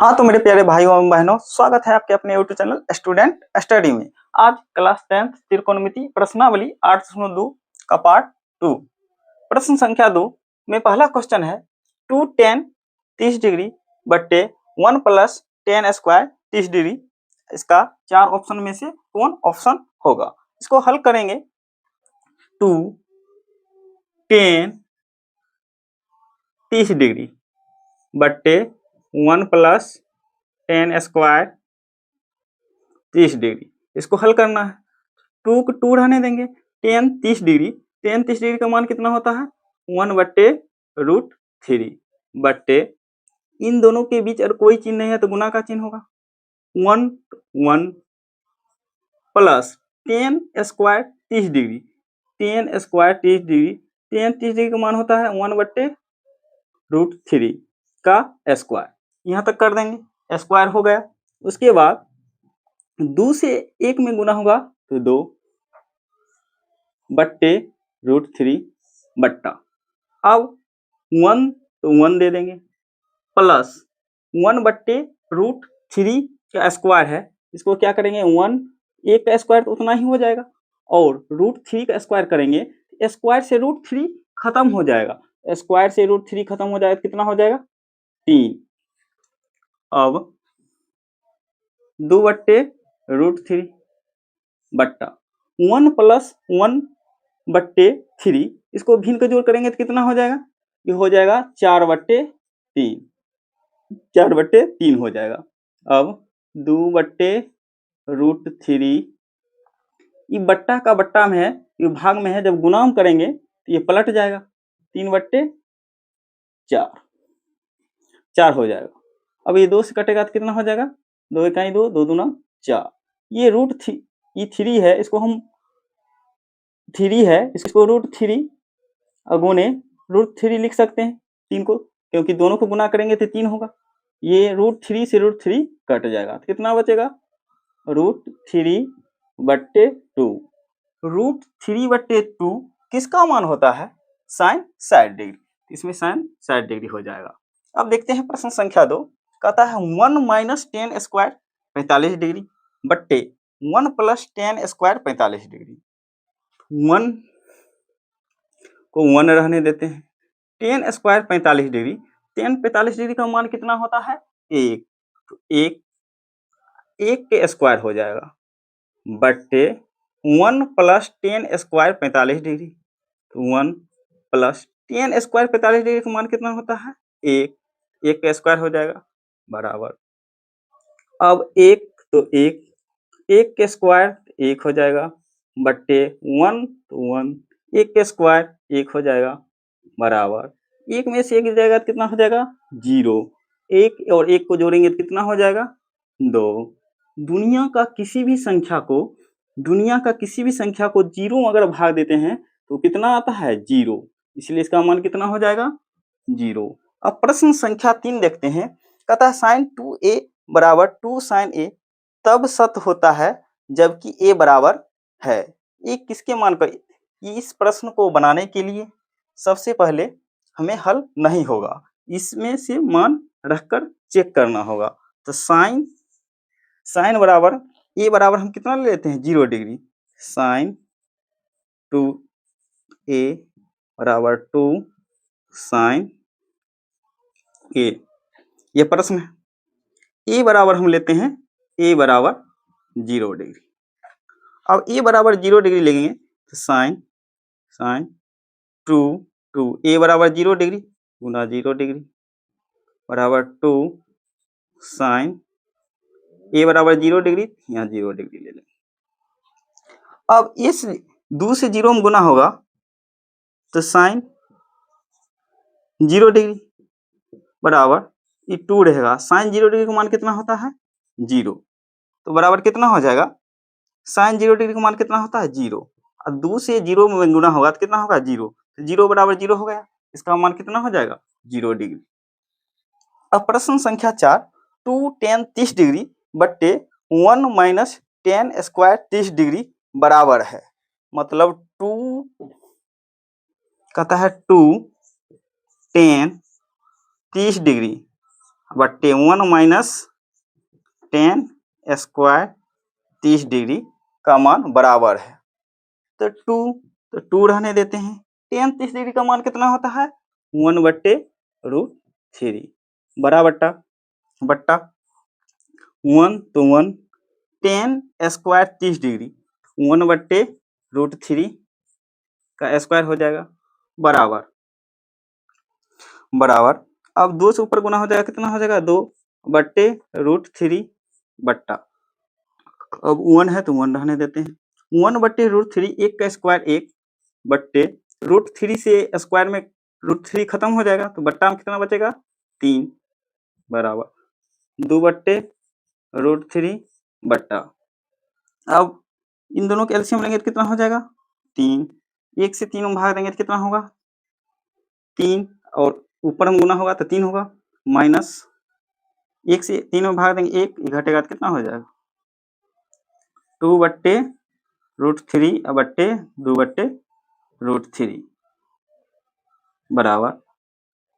हाँ तो मेरे प्यारे भाइयों एवं बहनों, स्वागत है आपके अपने यूट्यूब चैनल स्टूडेंट स्टडी में। आज क्लास 10 त्रिकोणमिति प्रश्नावली 8.2 का पार्ट 2 प्रश्न संख्या 2 में पहला क्वेश्चन है 2 tan 30 डिग्री बट्टे 1 + tan स्क्वायर 30 डिग्री। इसका 4 ऑप्शन में से कौन ऑप्शन होगा? इसको हल करेंगे। 2 tan 30 डिग्री बट्टे 1 + tan स्क्वायर 30 डिग्री, इसको हल करना है। 2 को 2 रहने देंगे। tan 30 डिग्री, tan 30 डिग्री का मान कितना होता है? 1/√3 बट्टे इन दोनों के बीच अगर कोई चिन्ह नहीं है तो गुना का चिन्ह होगा। 1 1 plus tan square 30 degree, tan square 30 degree, tan 30 degree का मान होता है 1/√3 का स्क्वायर। यहाँ तक कर देंगे, स्क्वायर हो गया। उसके बाद 2 से 1 में गुना होगा तो 2 बट्टे √3 बट्टा, अब 1 तो 1 दे देंगे प्लस 1/√3 का स्क्वायर है, इसको क्या करेंगे 1 1 का स्क्वायर तो उतना ही हो जाएगा और √3 का स्क्वायर करेंगे, स्क्वायर से √3 खत्म हो जाएगा, स्क्वायर से √3 खत्म हो जाएगा तो कितना हो जाएगा 3। अब 2/√3 बट्टा 1 + 1/3, इसको भिन्न का जोड़ करेंगे तो कितना हो जाएगा? ये हो जाएगा 4/3, 4/3 हो जाएगा। अब 2/√3 ये बट्टा का बट्टा में है, ये भाग में है, जब गुना हम करेंगे तो ये पलट जाएगा, 3/4 4 हो जाएगा। अब ये 2 से कटेगा तो कितना हो जाएगा? 2 × 2 2 दूना 4। ये √3 है, इसको हम 3 है, इसको √3 गुने √3 लिख सकते हैं 3 को, क्योंकि दोनों को गुना करेंगे तो 3 होगा। ये √3 से √3 कट जाएगा तो कितना बचेगा? √3/2। √3/2 किसका मान होता है? sin 60 degree. इसमें sin 60 डिग्री हो जाएगा। अब देखते हैं प्रश्न संख्या 2, कहता है 1 - tan स्क्वायर 45 डिग्री बट्टे 1 + tan स्क्वायर 45 डिग्री। 1 को 1 रहने देते हैं। tan square 45 degree, tan 45 degree का मान कितना होता है? 1, तो 1 के स्क्वायर हो जाएगा बट्टे 1 + tan स्क्वायर 45 डिग्री, तो 1 + tan स्क्वायर 45 डिग्री का मान कितना होता है? 1 का स्क्वायर हो जाएगा बराबर, अब 1 तो 1 के स्क्वायर 1 हो जाएगा बट्टे 1 तो 1 1 के स्क्वायर 1 हो जाएगा बराबर, 1 में से 1 जाएगा तो कितना हो जाएगा? 0। 1 और 1 को जोड़ेंगे तो कितना हो जाएगा? 2। दुनिया का किसी भी संख्या को 0 अगर भाग देते हैं तो कितना आता है? 0, इसलिए इसका मान कितना हो जाएगा? 0। अब प्रश्न संख्या 3 देखते हैं, कहता है sin 2a = 2 sin a तब सत्य होता है जबकि a बराबर है। ये किसके मान पर? इस प्रश्न को बनाने के लिए सबसे पहले हमें हल नहीं होगा, इसमें से मान रखकर चेक करना होगा। तो sin बराबर a बराबर हम कितना ले लेते हैं? 0 degree. sin 2a = 2 sin a, ये प्रश्न है। a बराबर हम लेते हैं, a बराबर 0 डिग्री। अब a बराबर 0 डिग्री लेंगे तो sin 2 a बराबर 0 डिग्री गुना 0 डिग्री बराबर 2 sin a बराबर 0 डिग्री, यहाँ 0 डिग्री ले लेंगे। अब इस 2 से 0 में गुना होगा तो sin 0 डिग्री बराबर ये 2 रहेगा, sin 0 डिग्री का मान कितना होता है? 0, तो बराबर कितना हो जाएगा? sin 0 डिग्री का मान कितना होता है? 0, और 2 से 0 में गुना होगा तो कितना होगा? 0, तो 0 बराबर 0 हो गया, इसका मान कितना हो जाएगा? 0 डिग्री। अब प्रश्न संख्या 4, 2 tan 30 डिग्री बट्टे 1 - tan स्क्वायर 30 डिग्री बराबर है, मतलब 2 कहता है 2 tan 30 डिग्री बट्टे 1 माइनस टेन स्क्वायर 30 डिग्री का मान बराबर है। तो 2 रहने देते हैं। टेन 30 डिग्री का मान कितना होता है 1/√3 बड़ा बट्टा 1 तो 1 टेन स्क्वायर 30 डिग्री 1/√3 का स्क्वायर हो जाएगा बराबर। अब 2 से ऊपर गुना हो जाएगा, कितना हो जाएगा 2/√3 बट्टा, अब 1 है तो 1 रहने देते हैं। 1/√3 1 का स्क्वायर 1 बट्टे √3 से स्क्वायर में √3 खत्म हो जाएगा तो बट्टा में कितना बचेगा 3 बराबर 2/√3 बट्टा। अब इन दोनों के एलसीएम लेंगे तो कितना हो जाएगा 3। 1 से 3 में भाग देंगे तो कितना होगा 3 और ऊपर में गुना होगा तो 3 होगा माइनस 1 से 3 में भाग देंगे 1 घटेगा तो कितना हो जाएगा 2/√3 बट्टे 2/√3 बराबर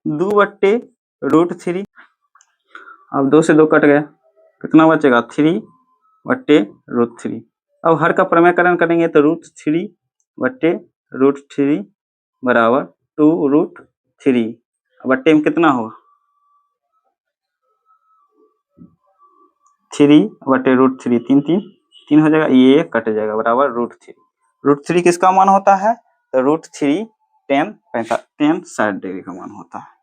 2/√3। अब 2 से 2 कट गया, कितना बचेगा 3/√3। अब हर का प्रमेयकरण करेंगे तो √3/√3 बराबर 2√3 बट्टे में कितना होगा 3/√3 3 हो जाएगा, ये कट जाएगा बराबर √3 किसका मान होता है तो √3 टेन 60 डिग्री का मान होता है।